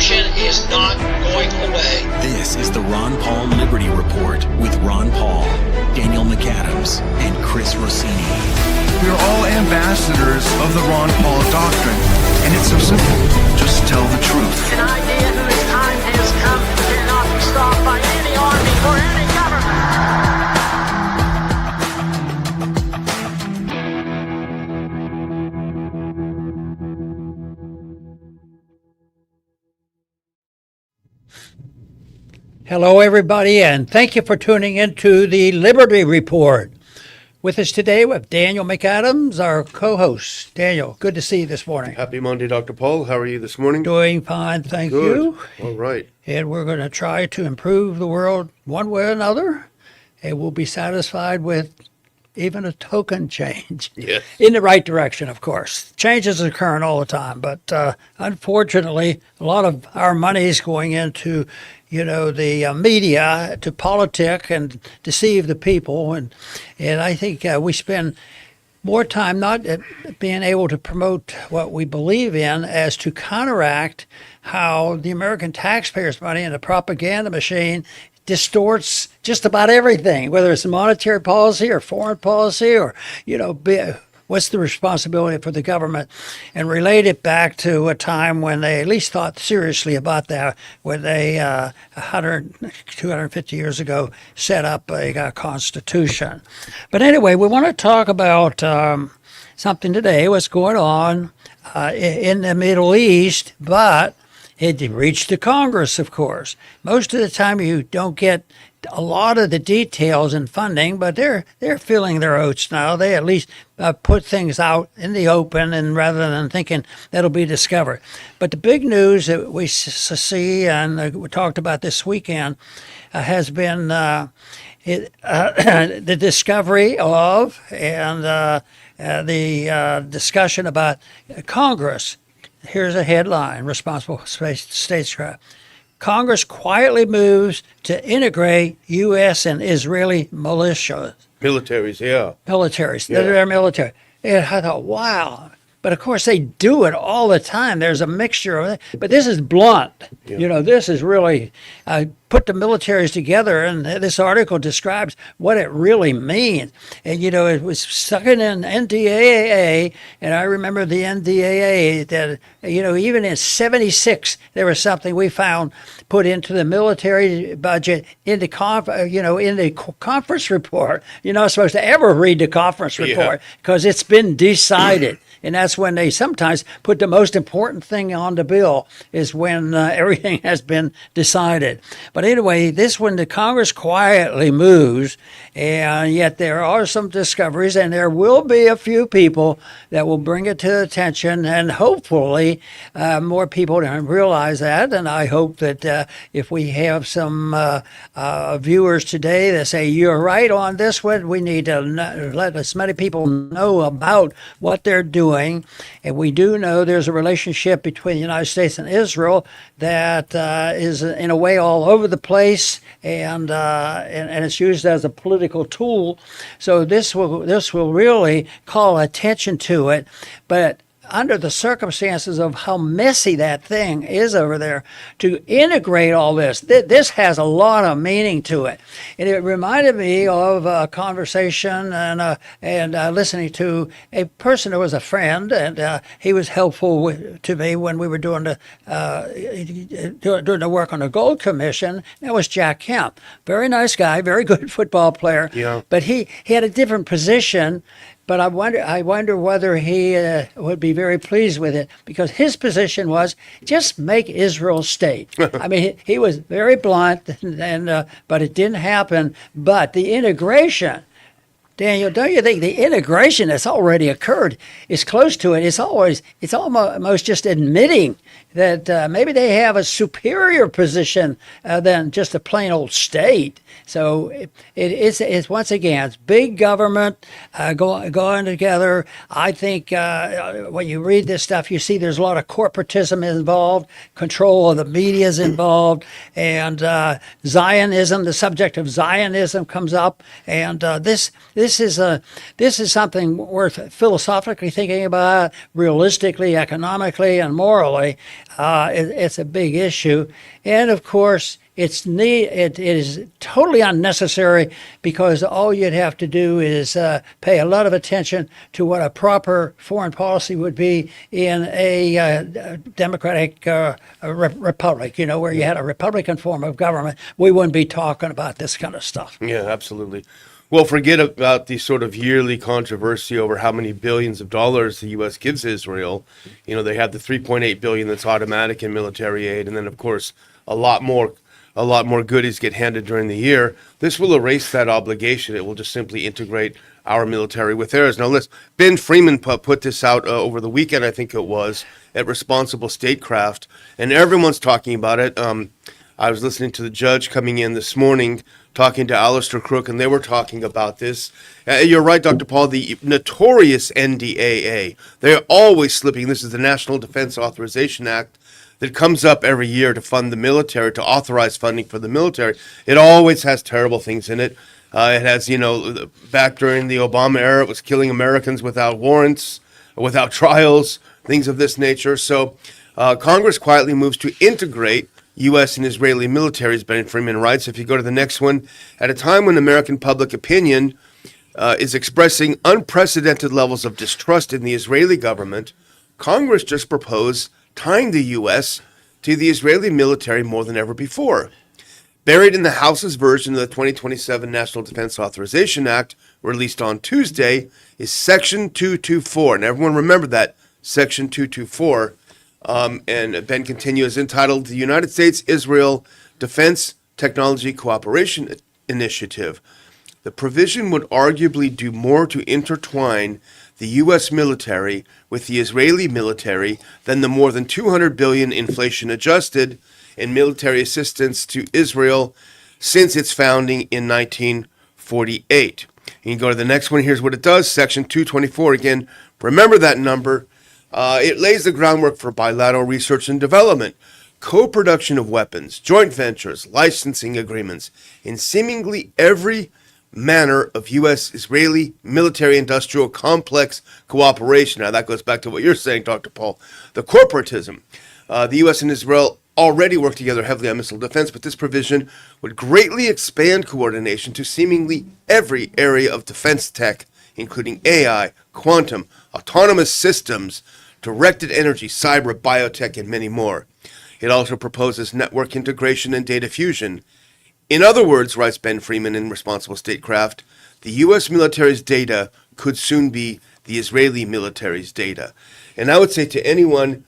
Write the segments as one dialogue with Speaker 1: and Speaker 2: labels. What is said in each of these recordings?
Speaker 1: Constitution is not going away.
Speaker 2: This is the Ron Paul Liberty Report with Ron Paul, Daniel McAdams, and Chris Rossini.
Speaker 3: We are all ambassadors of the Ron Paul Doctrine, and it's so simple. Just tell the truth.
Speaker 4: An idea whose time has come cannot be stopped by any army or any government.
Speaker 5: Hello, everybody, and thank you for tuning into the Liberty Report. With us today, we have Daniel McAdams, our co-host. Daniel, good to see you this morning.
Speaker 6: Happy Monday, Dr. Paul. How are you this morning?
Speaker 5: Doing fine, thank
Speaker 6: Good.
Speaker 5: you.
Speaker 6: All right.
Speaker 5: And we're going to try to improve the world one way or another, and we'll be satisfied with even a token change.
Speaker 6: Yes.
Speaker 5: In the right direction, of course. Changes are occurring all the time, but unfortunately, a lot of our money is going into the media to politic and deceive the people. And I think we spend more time not being able to promote what we believe in as to counteract how the American taxpayers' money and the propaganda machine distorts just about everything, whether it's monetary policy or foreign policy or, what's the responsibility for the government, and relate it back to a time when they at least thought seriously about that, when they 250 years ago set up a constitution. But anyway, we want to talk about something today, what's going on in the Middle East, but it reached the Congress, of course. Most of the time you don't get a lot of the details and funding, but they're filling their oats now. They at least put things out in the open, and rather than thinking that'll be discovered. But the big news that we see, and we talked about this weekend, has been the discovery of and the discussion about Congress. Here's a headline: Responsible Statecraft. Congress quietly moves to integrate U.S. and Israeli militias.
Speaker 6: Militaries, yeah.
Speaker 5: Militaries.
Speaker 6: Yeah.
Speaker 5: They're military. And I thought, wow. But of course, they do it all the time. There's a mixture of it. But this is blunt.
Speaker 6: Yeah.
Speaker 5: This is really put the militaries together, and this article describes what it really means. And, it was stuck in NDAA, and I remember the NDAA that, even in 76, there was something we found put into the military budget in the conference report. You're not supposed to ever read the conference report because it's been decided. And that's when they sometimes put the most important thing on the bill, is when everything has been decided. But anyway, this one, the Congress quietly moves, and yet there are some discoveries, and there will be a few people that will bring it to attention, and hopefully more people realize that. And I hope that if we have some viewers today that say, you're right on this one, we need to let as many people know about what they're doing. And we do know there's a relationship between the United States and Israel that is in a way all over the place, and it's used as a political tool. So this will really call attention to it. But under the circumstances of how messy that thing is over there, to integrate all this, this has a lot of meaning to it. And it reminded me of a conversation and listening to a person who was a friend, and he was helpful to me when we were doing the work on the Gold Commission. That was Jack Kemp. Very nice guy, very good football player.
Speaker 6: Yeah.
Speaker 5: But he had a different position. But I wonder whether he would be very pleased with it, because his position was just make Israel state. I mean, he was very blunt, but it didn't happen. But the integration, Daniel, don't you think the integration that's already occurred is close to it? It's almost just admitting that maybe they have a superior position than just a plain old state. So it's once again, it's big government going together. I think when you read this stuff, you see there's a lot of corporatism involved, control of the media is involved, and Zionism, the subject of Zionism comes up. And this this is something worth philosophically thinking about, realistically, economically, and morally. It's a big issue, and of course, it is totally unnecessary because all you'd have to do is pay a lot of attention to what a proper foreign policy would be in a democratic republic, where you had a Republican form of government. We wouldn't be talking about this kind of stuff.
Speaker 6: Yeah, absolutely. Well, forget about the sort of yearly controversy over how many billions of dollars the U.S. gives Israel. They have the $3.8 billion that's automatic in military aid, and then, of course, a lot more goodies get handed during the year. This will erase that obligation. It will just simply integrate our military with theirs. Now, Ben Freeman put this out over the weekend, I think it was, at Responsible Statecraft, and everyone's talking about it. I was listening to the judge coming in this morning, talking to Alistair Crook, and they were talking about this. You're right, Dr. Paul, the notorious NDAA. They're always slipping. This is the National Defense Authorization Act that comes up every year to fund the military, to authorize funding for the military. It always has terrible things in it. It has, back during the Obama era, it was killing Americans without warrants, without trials, things of this nature. So Congress quietly moves to integrate U.S. and Israeli militaries, Ben Freeman writes. If you go to the next one, at a time when American public opinion is expressing unprecedented levels of distrust in the Israeli government, Congress just proposed tying the U.S. to the Israeli military more than ever before. Buried in the House's version of the 2027 National Defense Authorization Act, released on Tuesday, is Section 224. And everyone remember that, Section 224. And Ben continues, entitled the United States-Israel Defense Technology Cooperation Initiative. The provision would arguably do more to intertwine the U.S. military with the Israeli military than the more than $200 billion inflation-adjusted in military assistance to Israel since its founding in 1948. You can go to the next one. Here's what it does. Section 224. Again, remember that number. It lays the groundwork for bilateral research and development, co-production of weapons, joint ventures, licensing agreements, in seemingly every manner of U.S.-Israeli military-industrial complex cooperation. Now, that goes back to what you're saying, Dr. Paul. The corporatism. The U.S. and Israel already work together heavily on missile defense, but this provision would greatly expand coordination to seemingly every area of defense tech, including AI, quantum, autonomous systems, directed energy, cyber, biotech, and many more. It also proposes network integration and data fusion. In other words, writes Ben Freeman in Responsible Statecraft, the U.S. military's data could soon be the Israeli military's data. And I would say to anyone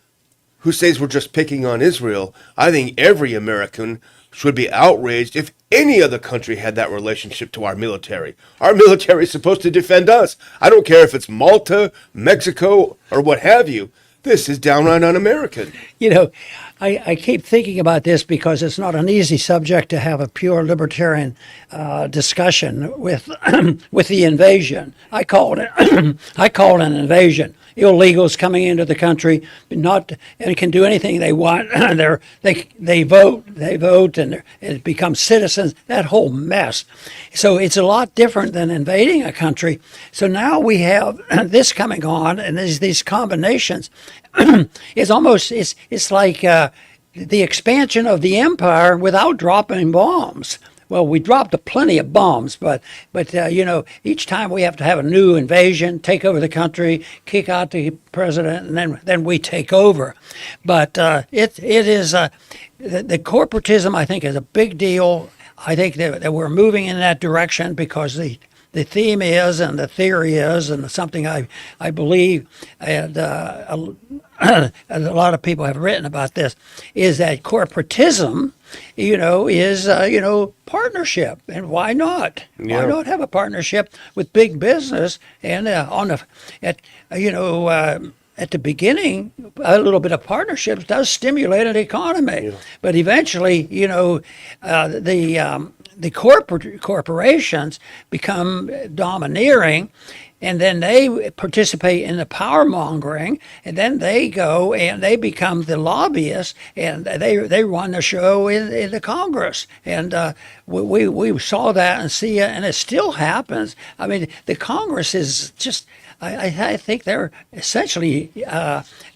Speaker 6: who says we're just picking on Israel, I think every American should be outraged if any other country had that relationship to our military. Our military is supposed to defend us. I don't care if it's Malta, Mexico, or what have you. This is downright un-American.
Speaker 5: I keep thinking about this because it's not an easy subject to have a pure libertarian discussion with with the invasion. I call it an invasion. Illegals coming into the country, and can do anything they want. They vote, and it becomes citizens. That whole mess. So it's a lot different than invading a country. So now we have this coming on, and these combinations. It's like the expansion of the empire without dropping bombs. Well, we dropped plenty of bombs, but each time we have to have a new invasion, take over the country, kick out the president, and then we take over. But it is the corporatism, I think, is a big deal. I think that we're moving in that direction because the theme is, and the theory is, and something I believe, and a lot of people have written about this, is that corporatism, is partnership, and why not?
Speaker 6: Yeah.
Speaker 5: Why not have a partnership with big business? And at the beginning, a little bit of partnerships does stimulate an economy, but eventually, the corporations become domineering, and then they participate in the power mongering, and then they go and they become the lobbyists, and they run the show in the Congress, and we saw that and see it, and it still happens. I mean, the Congress is just. I think they're essentially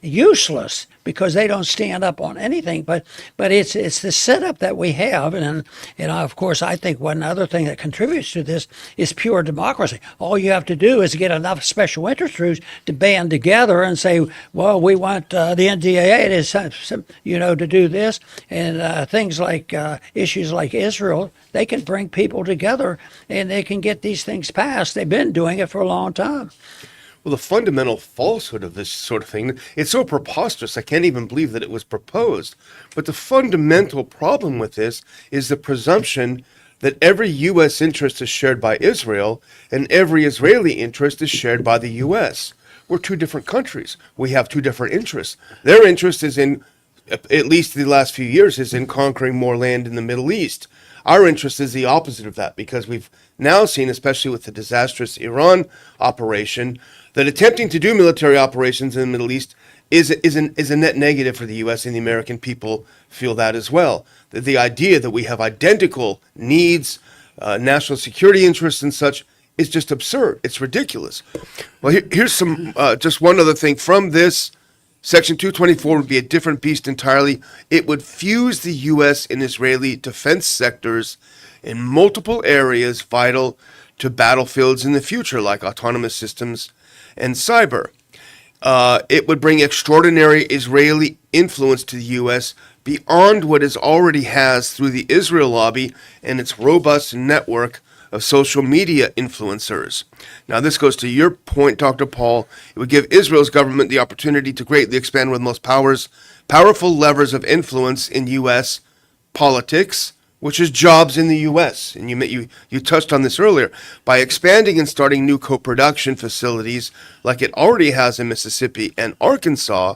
Speaker 5: useless because they don't stand up on anything. But it's the setup that we have, and of course I think one other thing that contributes to this is pure democracy. All you have to do is get enough special interest groups to band together and say, well, we want the NDAA to do this, and things like issues like Israel. They can bring people together and they can get these things passed. They've been doing it for a long time.
Speaker 6: Well, the fundamental falsehood of this sort of thing, it's so preposterous, I can't even believe that it was proposed. But the fundamental problem with this is the presumption that every U.S. interest is shared by Israel and every Israeli interest is shared by the U.S. We're two different countries. We have two different interests. Their interest is in, at least the last few years, is in conquering more land in the Middle East. Our interest is the opposite of that, because we've now seen, especially with the disastrous Iran operation, that attempting to do military operations in the Middle East is a net negative for the U.S., and the American people feel that as well. The idea that we have identical needs, national security interests and such is just absurd. It's ridiculous. Well, here's some just one other thing from this. Section 224 would be a different beast entirely. It would fuse the U.S. and Israeli defense sectors in multiple areas vital to battlefields in the future, like autonomous systems and cyber. It would bring extraordinary Israeli influence to the U.S. beyond what it already has through the Israel lobby and its robust network of social media influencers. Now, this goes to your point, Dr. Paul. It would give Israel's government the opportunity to greatly expand with most powerful levers of influence in U.S. politics, which is jobs in the U.S. And you touched on this earlier. By expanding and starting new co-production facilities like it already has in Mississippi and Arkansas,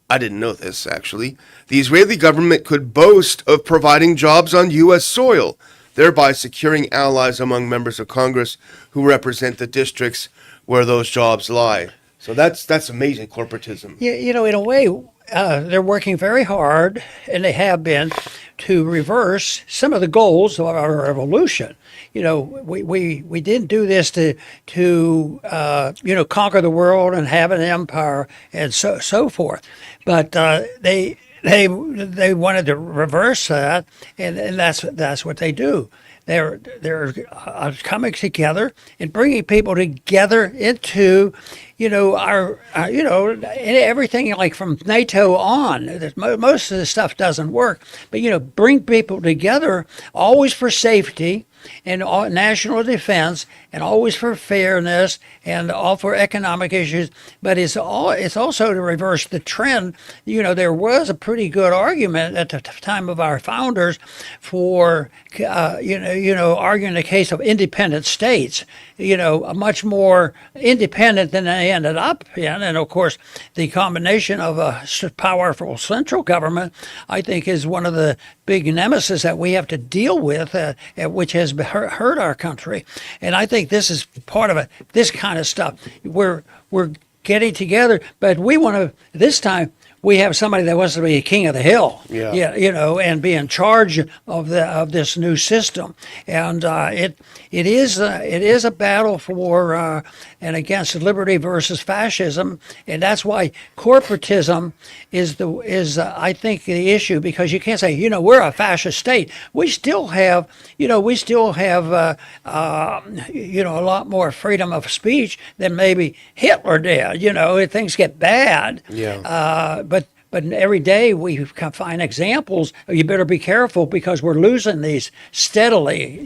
Speaker 6: I didn't know this, actually, the Israeli government could boast of providing jobs on U.S. soil, thereby securing allies among members of Congress who represent the districts where those jobs lie. So that's amazing corporatism.
Speaker 5: Yeah, in a way, they're working very hard, and they have been, to reverse some of the goals of our revolution. We didn't do this to conquer the world and have an empire and so forth, but they wanted to reverse that, and that's what they do. They're coming together and bringing people together into, our everything like from NATO on. Most of the stuff doesn't work, but bring people together always for safety and national defense, and always for fairness and all for economic issues. But it's also to reverse the trend. There was a pretty good argument at the time of our founders for arguing the case of independent states. Much more independent than they ended up in. And of course, the combination of a powerful central government, I think, is one of the big nemesis that we have to deal with, which has hurt our country. And I think this is part of it. This kind of stuff, we're getting together, but we want to, this time, we have somebody that wants to be king of the hill, and be in charge of this new system, and it is a battle for and against liberty versus fascism, and that's why corporatism is I think the issue, because you can't say we're a fascist state. We still have a lot more freedom of speech than maybe Hitler did. Things get bad, But every day we can find examples. You better be careful, because we're losing these steadily.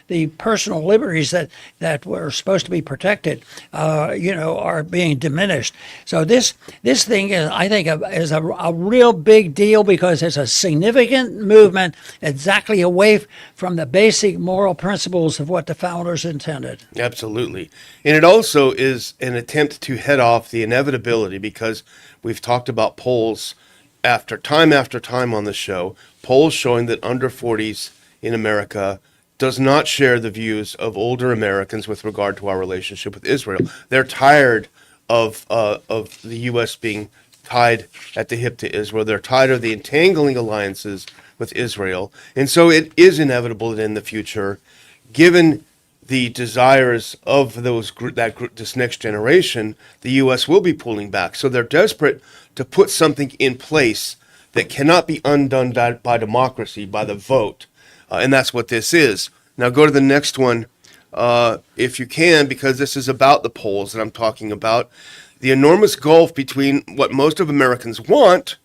Speaker 5: The personal liberties that were supposed to be protected, are being diminished. So this thing is, I think, is a real big deal, because it's a significant movement exactly away from the basic moral principles of what the founders intended.
Speaker 6: Absolutely. And it also is an attempt to head off the inevitability, because we've talked about polls after time on the show, polls showing that under 40s in America does not share the views of older Americans with regard to our relationship with Israel. They're tired of the U.S. being tied at the hip to Israel. They're tired of the entangling alliances with Israel. And so it is inevitable that in the future, given the desires of this next generation, the U.S. will be pulling back. So they're desperate to put something in place that cannot be undone by democracy, by the vote. And that's what this is. Now go to the next one, if you can, because this is about the polls that I'm talking about. The enormous gulf between what most of Americans want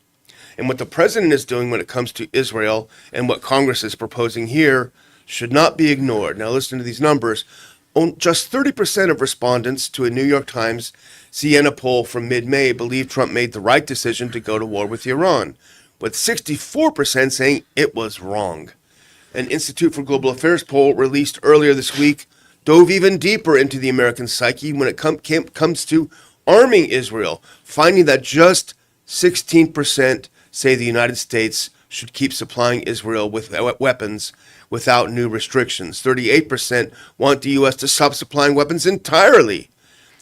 Speaker 6: and what the president is doing when it comes to Israel and what Congress is proposing here should not be ignored. Now listen to these numbers. Just 30% of respondents to a New York Times Siena poll from mid-May believe Trump made the right decision to go to war with Iran, with 64% saying it was wrong. An Institute for Global Affairs poll released earlier this week dove even deeper into the American psyche when it comes to arming Israel, finding that just 16% say the United States should keep supplying Israel with weapons without new restrictions. 38% want the U.S. to stop supplying weapons entirely,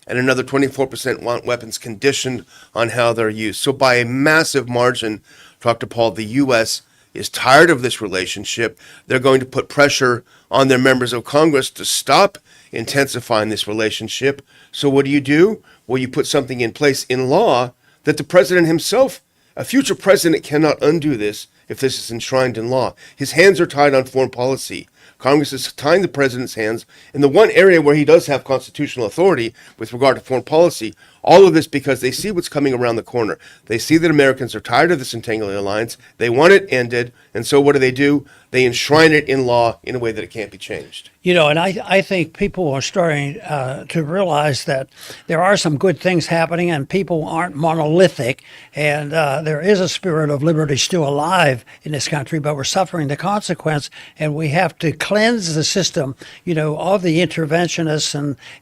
Speaker 6: and another 24% want weapons conditioned on how they're used. So by a massive margin, Dr. Paul, the U.S. is tired of this relationship. They're going to put pressure on their members of Congress to stop intensifying this relationship. So what do? Well, you put something in place in law that the president himself, a future president, cannot undo this if this is enshrined in law. His hands are tied on foreign policy. Congress is tying the president's hands in the one area where he does have constitutional authority with regard to foreign policy. All of this because they see what's coming around the corner. They see that Americans are tired of this entangling alliance. They want it ended. And so what do? They enshrine it in law in a way that it can't be changed.
Speaker 5: You know, and I think people are starting to realize that there are some good things happening and people aren't monolithic. And there is a spirit of liberty still alive in this country, but we're suffering the consequence. And we have to cleanse the system, you know, of the interventionists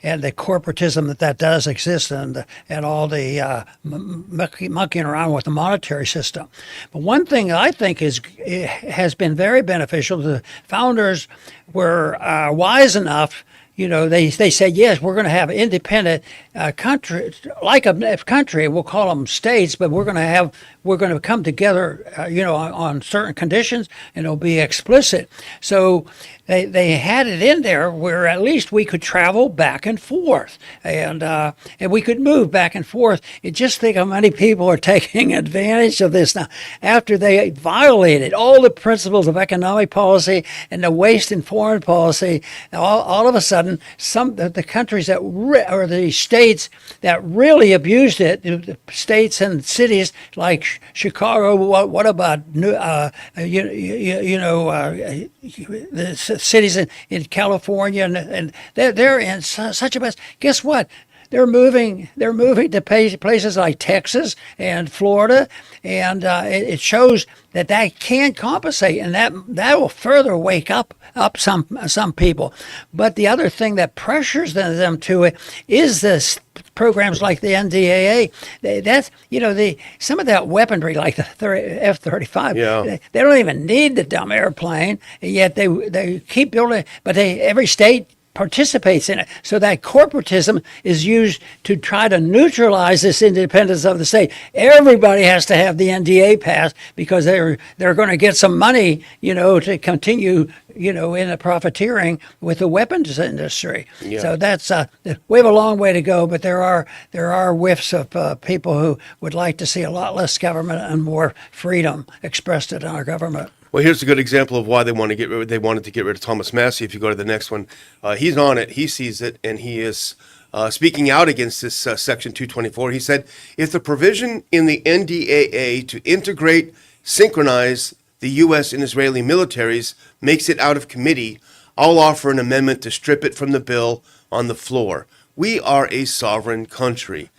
Speaker 5: and the corporatism that does exist and all the monkeying around with the monetary system. But one thing I think has been very beneficial. The founders were wise enough. You know, they said, yes, we're going to have independent country, like a country. We'll call them states, but we're going to come together, on certain conditions, and it'll be explicit. So they had it in there where at least we could travel back and forth, and we could move back and forth. And just think how many people are taking advantage of this now after they violated all the principles of economic policy and the waste in foreign policy. All of a sudden, some of the countries or the states that really abused it, the states and cities like Chicago. What about the cities in California, and they're in such a mess. Guess what? They're moving to places like Texas and Florida, and it shows that can't compensate, and that will further wake up some people. But the other thing that pressures them to it is this programs like the NDAA. That's some of that weaponry, like the F-35.
Speaker 6: Yeah.
Speaker 5: They don't even need the dumb airplane, and yet they keep building. But every state participates in it. So that corporatism is used to try to neutralize this independence of the state. Everybody has to have the NDA passed because they're going to get some money, to continue, in the profiteering with the weapons industry. Yeah. So that's we have a long way to go, but there are whiffs of people who would like to see a lot less government and more freedom expressed in our government.
Speaker 6: Well, here's a good example of why they wanted to get rid of Thomas Massie. If you go to the next one, he's on it. He sees it, and he is speaking out against this Section 224. He said, if the provision in the NDAA to integrate, synchronize the U.S. and Israeli militaries makes it out of committee, I'll offer an amendment to strip it from the bill on the floor. We are a sovereign country.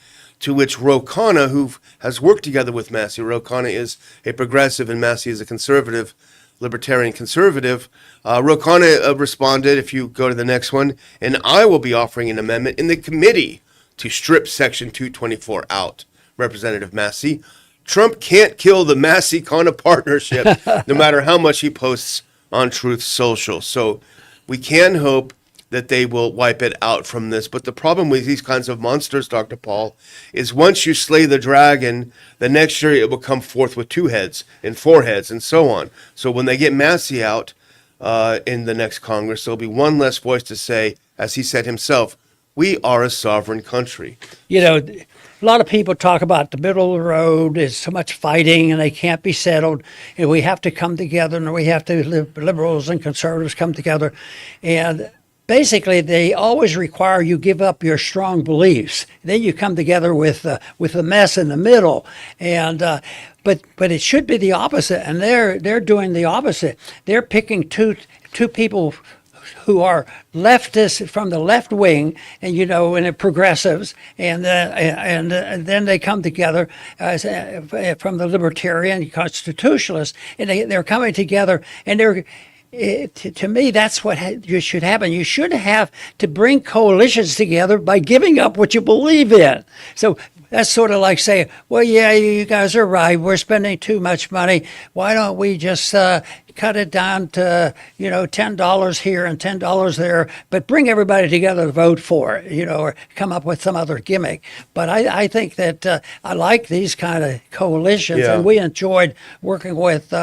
Speaker 6: To which Ro Khanna, who has worked together with Massie, Ro Khanna is a progressive and Massie is a conservative, libertarian conservative. Ro Khanna responded, if you go to the next one, and I will be offering an amendment in the committee to strip Section 224 out. Representative Massie, Trump can't kill the Massie-Khanna partnership, no matter how much he posts on Truth Social. So We can hope that they will wipe it out from this. But the problem with these kinds of monsters, Dr. Paul, is once you slay the dragon, the next year it will come forth with 2 heads and 4 heads and so on. So when they get Massey out in the next Congress, there'll be one less voice to say, as he said himself, we are a sovereign country.
Speaker 5: You know, a lot of people talk about the middle of the road is so much fighting and they can't be settled, and we have to come together, and we have to, liberals and conservatives come together. And basically, they always require you give up your strong beliefs. Then you come together with a mess in the middle, and but it should be the opposite. And they're doing the opposite. They're picking two people who are leftists from the left wing, and and progressives, and then they come together as from the libertarian constitutionalists, and they're coming together, and they're. To me, that's what should happen. You shouldn't have to bring coalitions together by giving up what you believe in. So that's sort of like saying, well, yeah, you guys are right. We're spending too much money. Why don't we just cut it down to, $10 here and $10 there, but bring everybody together to vote for it, or come up with some other gimmick. But I think that I like these kind of coalitions, and we enjoyed working with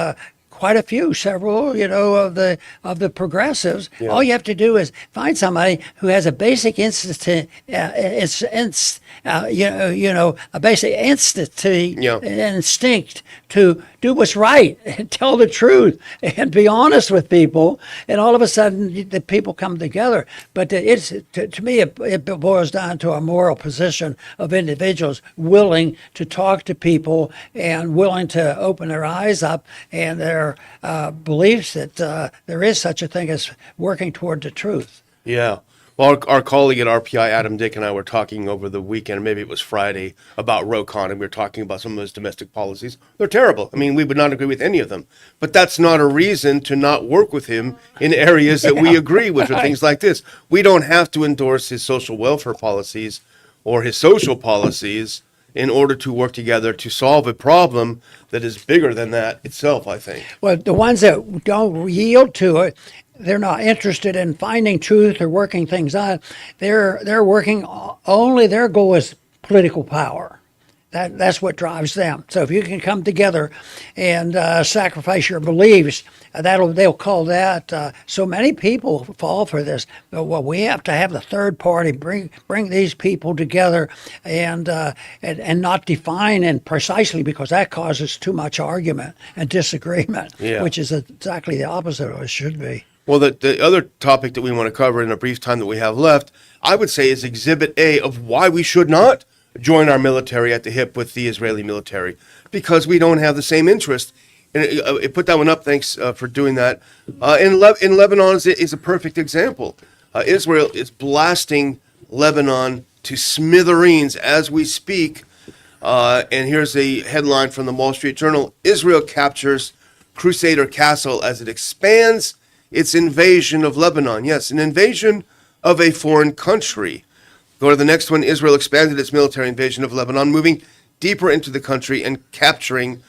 Speaker 5: quite a few, several, of the progressives. Yeah. All you have to do is find somebody who has a basic instinct, instinct to do what's right and tell the truth and be honest with people. And all of a sudden, the people come together. But to me, it boils down to a moral position of individuals willing to talk to people and willing to open their eyes up and their beliefs that there is such a thing as working toward the truth.
Speaker 6: Yeah. Well, our colleague at RPI, Adam Dick, and I were talking over the weekend, or maybe it was Friday, about Rokon, and we were talking about some of his domestic policies. They're terrible. I mean, we would not agree with any of them. But that's not a reason to not work with him in areas that we agree with, or things like this. We don't have to endorse his social welfare policies or his social policies in order to work together to solve a problem that is bigger than that itself, I think.
Speaker 5: Well, the ones that don't yield to it, they're not interested in finding truth or working things out. They're working only, their goal is political power. That's what drives them. So if you can come together and sacrifice your beliefs, they'll call that. So many people fall for this. Well, we have to have the third party bring these people together and not define and precisely, because that causes too much argument and disagreement, which is exactly the opposite of what it should be.
Speaker 6: Well, the other topic that we want to cover in a brief time that we have left, I would say, is Exhibit A of why we should not join our military at the hip with the Israeli military, because we don't have the same interest. And put that one up. Thanks for doing that. In Lebanon is a perfect example. Israel is blasting Lebanon to smithereens as we speak. And here's a headline from the Wall Street Journal: Israel captures Crusader Castle as it expands its invasion of Lebanon. Yes, an invasion of a foreign country. Go to the next one. Israel expanded its military invasion of Lebanon, moving deeper into the country and capturing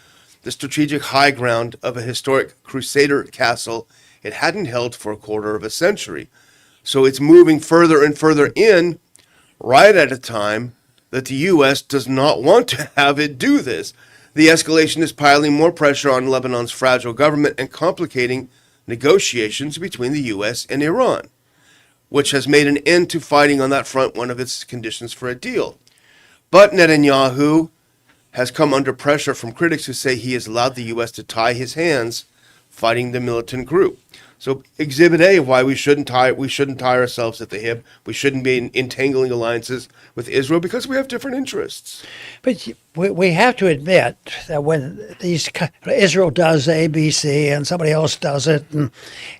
Speaker 6: the strategic high ground of a historic Crusader castle it hadn't held for a quarter of a century. So it's moving further and further in, right at a time that the U.S. does not want to have it do this. The escalation is piling more pressure on Lebanon's fragile government and complicating negotiations between the U.S. and Iran, which has made an end to fighting on that front one of its conditions for a deal. But Netanyahu has come under pressure from critics who say he has allowed the U.S. to tie his hands fighting the militant group. So Exhibit A of why we shouldn't tie ourselves at the hip. We shouldn't be entangling alliances with Israel because we have different interests.
Speaker 5: But we have to admit that when Israel does A, B, C, and somebody else does it,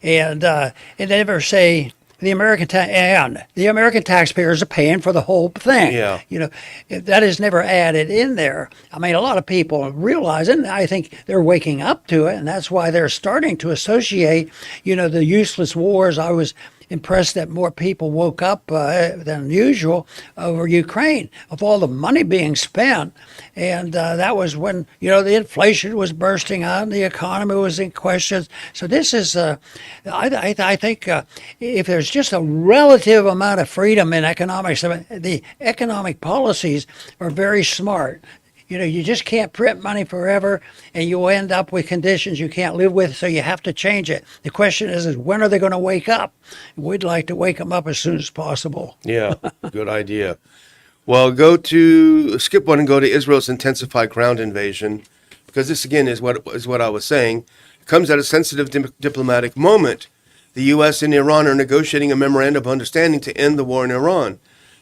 Speaker 5: and they never say the American taxpayers are paying for the whole thing.
Speaker 6: Yeah.
Speaker 5: That is never added in there. I mean, a lot of people realize it, and I think they're waking up to it, and that's why they're starting to associate, the useless wars. I was impressed that more people woke up than usual over Ukraine, of all the money being spent. And that was when, the inflation was bursting out and the economy was in question. So this is, I think, if there's just a relative amount of freedom in economics, the economic policies are very smart. You just can't print money forever, and you'll end up with conditions you can't live with, so you have to change it. The question is when are they going to wake up? We'd like to wake them up as soon as possible.
Speaker 6: Yeah, good idea. Well, skip one and go to Israel's intensified ground invasion, because this, again, is what I was saying. It comes at a sensitive diplomatic moment. The U.S. and Iran are negotiating a memorandum of understanding to end the war in Iran.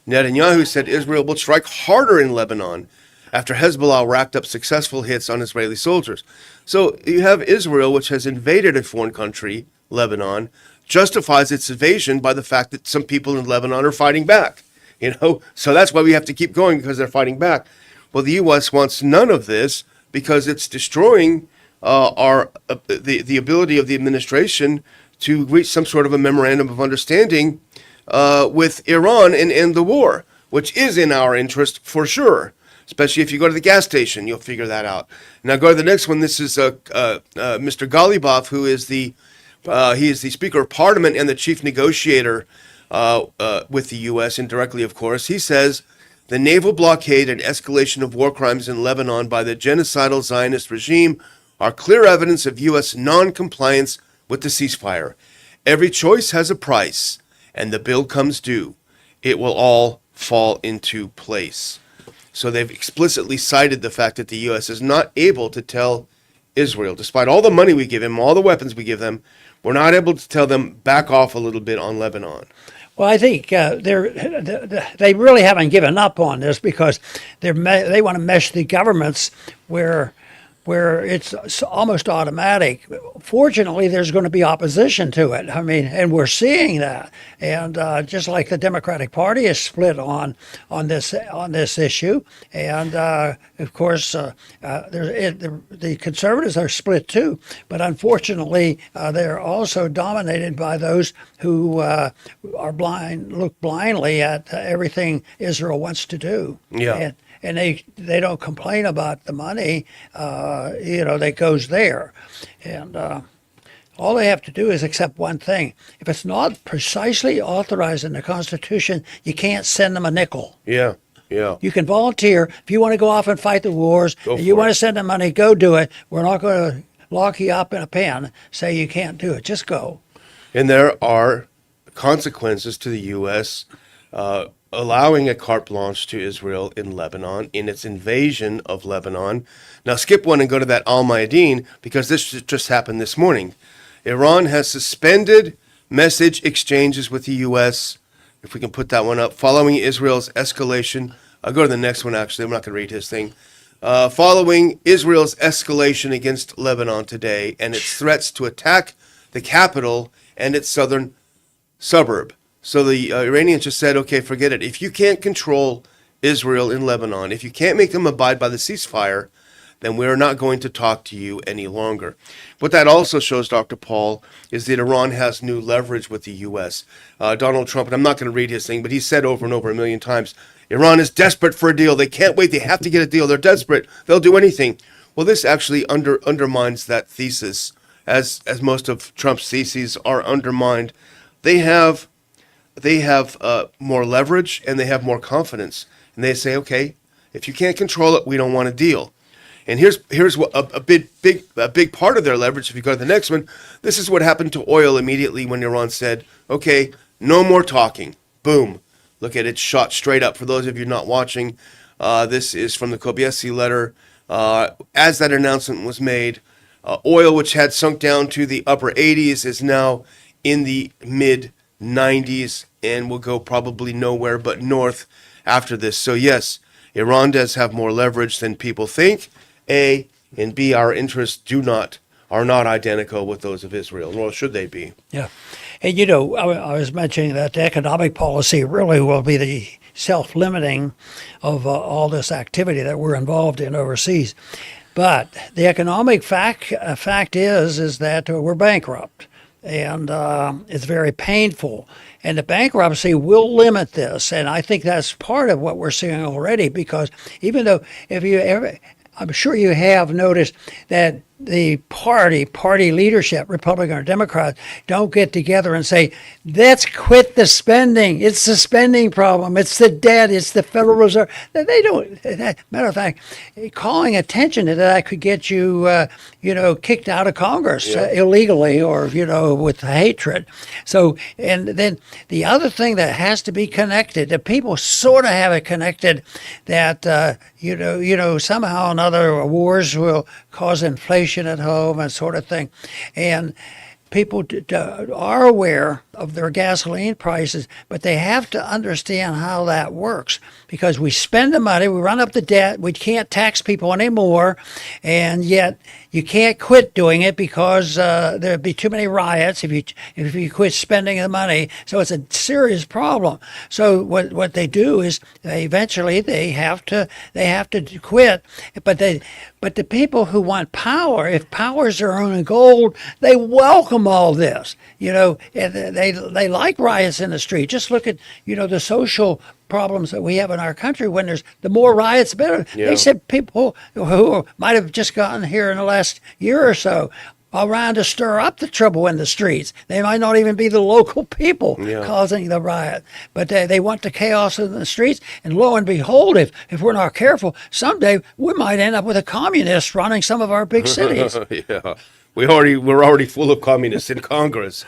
Speaker 6: Netanyahu said Israel will strike harder in Lebanon after Hezbollah racked up successful hits on Israeli soldiers. So you have Israel, which has invaded a foreign country, Lebanon, justifies its invasion by the fact that some people in Lebanon are fighting back. So that's why we have to keep going, because they're fighting back. Well, the U.S. wants none of this because it's destroying the ability of the administration to reach some sort of a memorandum of understanding with Iran and end the war, which is in our interest for sure. Especially if you go to the gas station, you'll figure that out. Now go to the next one. This is Mr. Galibov, who is he is the Speaker of Parliament and the chief negotiator with the U.S. indirectly, of course. He says the naval blockade and escalation of war crimes in Lebanon by the genocidal Zionist regime are clear evidence of U.S. non-compliance with the ceasefire. Every choice has a price, and the bill comes due. It will all fall into place. So they've explicitly cited the fact that the U.S. is not able to tell Israel, despite all the money we give them, all the weapons we give them, we're not able to tell them back off a little bit on Lebanon.
Speaker 5: Well, I think they really haven't given up on this because they want to mesh the governments where it's almost automatic. Fortunately, there's going to be opposition to it. I mean, and we're seeing that. And just like the Democratic Party is split on this issue, and of course, the conservatives are split too. But unfortunately, they're also dominated by those who look blindly at everything Israel wants to do.
Speaker 6: Yeah.
Speaker 5: And they don't complain about the money, that goes there. And all they have to do is accept one thing. If it's not precisely authorized in the Constitution, you can't send them a nickel.
Speaker 6: Yeah.
Speaker 5: You can volunteer. If you want to go off and fight the wars, and you want to send them money, go do it. We're not going to lock you up in a pen, say you can't do it. Just go.
Speaker 6: And there are consequences to the U.S. Allowing a carte blanche to Israel in Lebanon, in its invasion of Lebanon. Now skip one and go to that Al-Mayadeen, because this just happened this morning. Iran has suspended message exchanges with the U.S., if we can put that one up, following Israel's escalation. I'll go to the next one, actually. I'm not going to read his thing. Following Israel's escalation against Lebanon today and its threats to attack the capital and its southern suburb. So the Iranians just said, okay, forget it. If you can't control Israel in Lebanon, if you can't make them abide by the ceasefire, then we're not going to talk to you any longer. What that also shows, Dr. Paul, is that Iran has new leverage with the U.S. Donald Trump, and I'm not going to read his thing, but he said over and over a million times, Iran is desperate for a deal. They can't wait. They have to get a deal. They're desperate. They'll do anything. Well, this actually undermines that thesis, as most of Trump's theses are undermined. They have more leverage and they have more confidence, and they say, okay, if you can't control it, we don't want a deal. And here's what a big part of their leverage. If you go to the next one, this is what happened to oil immediately when Iran said, okay, no more talking. Boom. Look at it, shot straight up. For those of you not watching, this is from the Kobiesi letter. As that announcement was made, oil, which had sunk down to the upper 80s, is now in the mid 90s and will go probably nowhere but north after this. So yes, Iran does have more leverage than people think. A, and B, our interests are not identical with those of Israel, nor should they be.
Speaker 5: Yeah. And I was mentioning that the economic policy really will be the self-limiting of all this activity that we're involved in overseas. But the economic fact is that we're bankrupt. and it's very painful. And the bankruptcy will limit this, and I think that's part of what we're seeing already. Because even though, if you ever, I'm sure you have noticed that the party leadership, Republican or Democrat, don't get together and say, let's quit the spending. It's the spending problem. It's the debt. It's the Federal Reserve. They don't. Matter of fact, calling attention to that could get you, kicked out of Congress illegally, or, with hatred. So, and then the other thing that has to be connected, that people sort of have it connected, that, somehow or another wars will cause inflation at home and sort of thing. And people are aware of their gasoline prices, but they have to understand how that works, because we spend the money, we run up the debt, we can't tax people anymore, and yet you can't quit doing it because there'd be too many riots if you quit spending the money. So it's a serious problem. So what they do is eventually they have to quit, but the people who want power, if power is their own gold, they welcome all this. They like riots in the street. Just look at the social problems that we have in our country. When there's the more riots, the better.
Speaker 6: Yeah.
Speaker 5: They said people who might have just gotten here in the last year or so around to stir up the trouble in the streets. They might not even be the local people causing the riot, but they want the chaos in the streets. And lo and behold, if we're not careful, someday we might end up with a communist running some of our big cities.
Speaker 6: Yeah, we're already full of communists in Congress.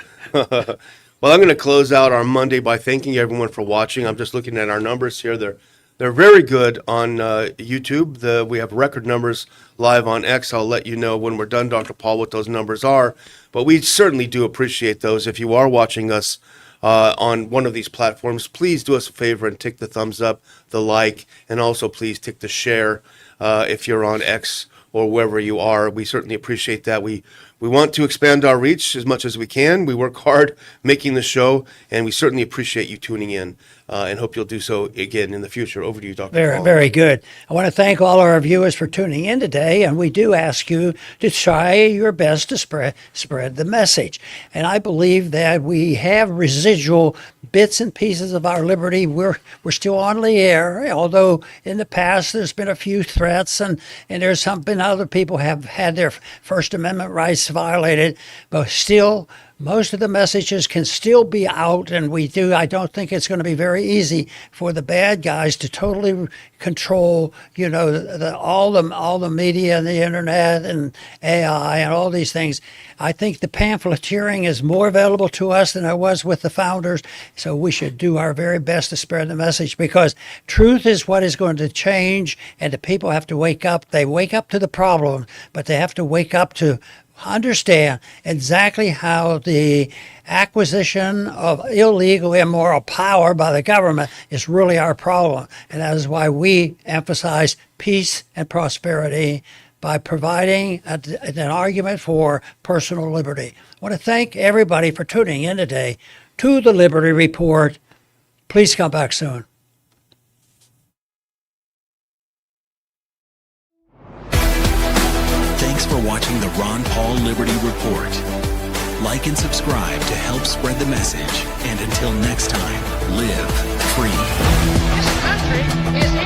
Speaker 6: Well, I'm going to close out our Monday by thanking everyone for watching. I'm just looking at our numbers here. They're very good on YouTube. We have record numbers live on X. I'll let you know when we're done, Dr. Paul, what those numbers are. But we certainly do appreciate those. If you are watching us on one of these platforms, please do us a favor and tick the thumbs up, the like, and also please tick the share if you're on X or wherever you are. We certainly appreciate that. We want to expand our reach as much as we can. We work hard making the show, and we certainly appreciate you tuning in and hope you'll do so again in the future. Over to you, Dr.
Speaker 5: Very,
Speaker 6: Paul.
Speaker 5: very good. I want to thank all our viewers for tuning in today, and we do ask you to try your best to spread the message. And I believe that we have residual bits and pieces of our liberty. We're still on the air, although in the past there's been a few threats, and there's been other people have had their First Amendment rights violated, but still most of the messages can still be out, and I don't think it's going to be very easy for the bad guys to totally control, all the media and the internet and AI and all these things. I think the pamphleteering is more available to us than it was with the founders, so we should do our very best to spread the message, because truth is what is going to change, and the people have to wake up. They wake up to the problem, but they have to wake up to understand exactly how the acquisition of illegal, immoral power by the government is really our problem. And that is why we emphasize peace and prosperity by providing an argument for personal liberty. I want to thank everybody for tuning in today to the Liberty Report. Please come back soon.
Speaker 2: Thanks for watching the Ron Paul Liberty Report. Like and subscribe to help spread the message. And until next time, live free.
Speaker 4: This country is